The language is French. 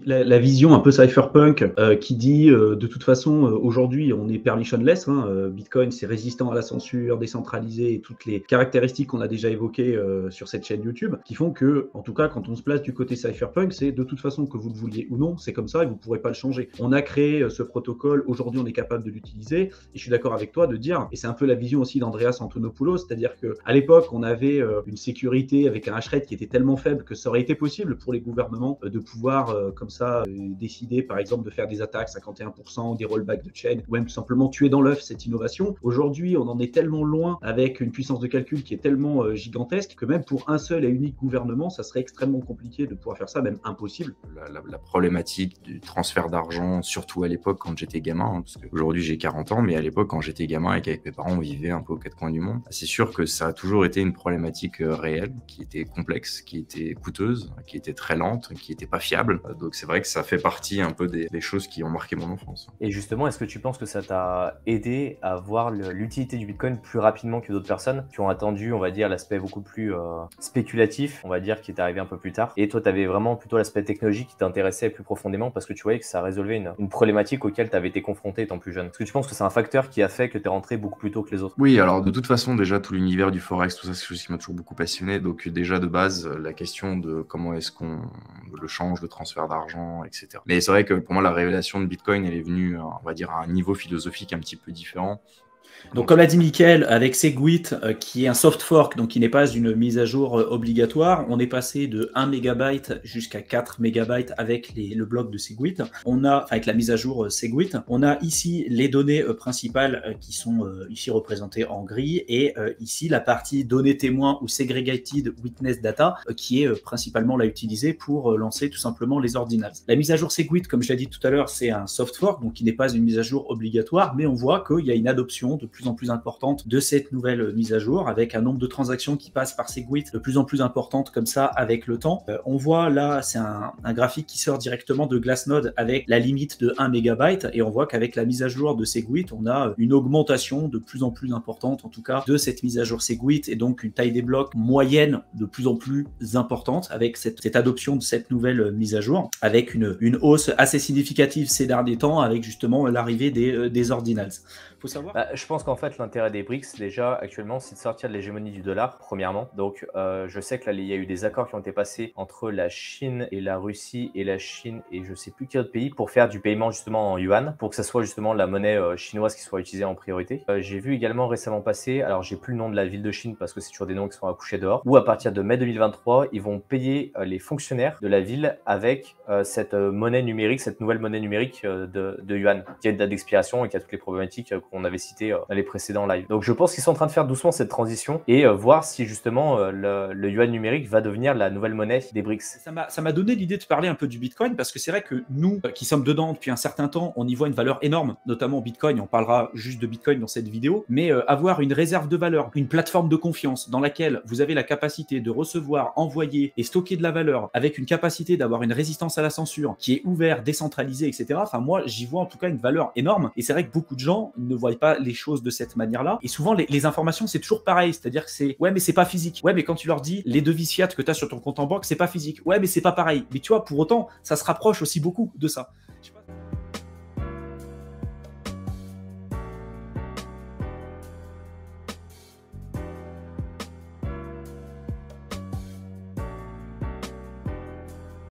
La vision un peu cypherpunk qui dit de toute façon aujourd'hui on est permissionless, hein, Bitcoin c'est résistant à la censure, décentralisé et toutes les caractéristiques qu'on a déjà évoquées sur cette chaîne YouTube qui font que, en tout cas quand on se place du côté cypherpunk, c'est de toute façon que vous le vouliez ou non, c'est comme ça et vous ne pourrez pas le changer. On a créé ce protocole, aujourd'hui on est capable de l'utiliser et je suis d'accord avec toi de dire, et c'est un peu la vision aussi d'Andreas Antonopoulos, c'est-à-dire qu'à l'époque on avait une sécurité avec un hash rate qui était tellement faible que ça aurait été possible pour les gouvernements de pouvoir comme ça décider par exemple de faire des attaques 51%, des rollbacks de chain ou même tout simplement tuer dans l'œuf cette innovation. Aujourd'hui on en est tellement loin avec une puissance de calcul qui est tellement gigantesque que même pour un seul et unique gouvernement ça serait extrêmement compliqué de pouvoir faire ça, même impossible. La problématique du transfert d'argent, surtout à l'époque quand j'étais gamin, hein, parce qu'aujourd'hui j'ai 40 ans, mais à l'époque quand j'étais gamin et qu'avec mes parents on vivait un peu aux quatre coins du monde, c'est sûr que ça a toujours été une problématique réelle, qui était complexe, qui était coûteuse, qui était très lente, qui n'était pas fiable. Donc c'est vrai que ça fait partie un peu des choses qui ont marqué mon enfance. Et justement, est-ce que tu penses que ça t'a aidé à voir l'utilité du Bitcoin plus rapidement que d'autres personnes qui ont attendu, on va dire, l'aspect beaucoup plus spéculatif, on va dire, qui est arrivé un peu plus tard. Et toi, tu avais vraiment plutôt l'aspect technologique qui t'intéressait plus profondément parce que tu voyais que ça résolvait une problématique auquel tu avais été confronté étant plus jeune. Est-ce que tu penses que c'est un facteur qui a fait que tu es rentré beaucoup plus tôt que les autres? Oui, alors de toute façon, déjà, tout l'univers du Forex, tout ça, c'est quelque chose qui m'a toujours beaucoup passionné. Donc déjà, de base, la question de comment est-ce qu'on le change, le transfert d'argent, etc. Mais c'est vrai que pour moi, la révélation de Bitcoin, elle est venue, on va dire, à un niveau philosophique un petit peu différent. Donc, comme l'a dit Mickaël, avec Segwit, qui est un soft fork, donc qui n'est pas une mise à jour obligatoire, on est passé de 1 MB jusqu'à 4 MB avec le bloc de Segwit. On a, avec la mise à jour Segwit, on a ici les données principales qui sont ici représentées en gris et ici la partie données témoins ou segregated witness data qui est principalement là utilisée pour lancer tout simplement les ordinals. La mise à jour Segwit, comme je l'ai dit tout à l'heure, c'est un soft fork, donc qui n'est pas une mise à jour obligatoire, mais on voit qu'il y a une adoption de plus en plus importante de cette nouvelle mise à jour, avec un nombre de transactions qui passent par Segwit de plus en plus importante comme ça avec le temps. On voit là, c'est un graphique qui sort directement de Glassnode avec la limite de 1 MB et on voit qu'avec la mise à jour de Segwit, on a une augmentation de plus en plus importante en tout cas de cette mise à jour Segwit et donc une taille des blocs moyenne de plus en plus importante avec cette adoption de cette nouvelle mise à jour, avec une hausse assez significative ces derniers temps avec justement l'arrivée des ordinals. Faut savoir. Je pense qu'en fait, l'intérêt des BRICS, déjà, actuellement, c'est de sortir de l'hégémonie du dollar, premièrement. Donc, je sais que là, il y a eu des accords qui ont été passés entre la Chine et la Russie et la Chine et je sais plus quel autre pays pour faire du paiement justement en yuan, pour que ça soit justement la monnaie chinoise qui soit utilisée en priorité. J'ai vu également récemment passer, alors j'ai plus le nom de la ville de Chine parce que c'est toujours des noms qui sont accouchés dehors, où à partir de mai 2023, ils vont payer les fonctionnaires de la ville avec cette monnaie numérique, cette nouvelle monnaie numérique de yuan, qui a une date d'expiration et qui a toutes les problématiques qu'on avait citées dans les précédents lives. Donc je pense qu'ils sont en train de faire doucement cette transition et voir si justement le yuan numérique va devenir la nouvelle monnaie des BRICS. Ça m'a donné l'idée de parler un peu du Bitcoin parce que c'est vrai que nous qui sommes dedans depuis un certain temps, on y voit une valeur énorme, notamment Bitcoin, on parlera juste de Bitcoin dans cette vidéo, mais avoir une réserve de valeur, une plateforme de confiance dans laquelle vous avez la capacité de recevoir, envoyer et stocker de la valeur avec une capacité d'avoir une résistance à la censure qui est ouverte, décentralisée, etc. Enfin moi j'y vois en tout cas une valeur énorme et c'est vrai que beaucoup de gens ne voient pas les choses de cette manière-là. Et souvent, les informations, c'est toujours pareil. C'est-à-dire que c'est, ouais, mais c'est pas physique. Ouais, mais quand tu leur dis les devises fiat que tu as sur ton compte en banque, c'est pas physique. Ouais, mais c'est pas pareil. Mais tu vois, pour autant, ça se rapproche aussi beaucoup de ça. Je sais pas.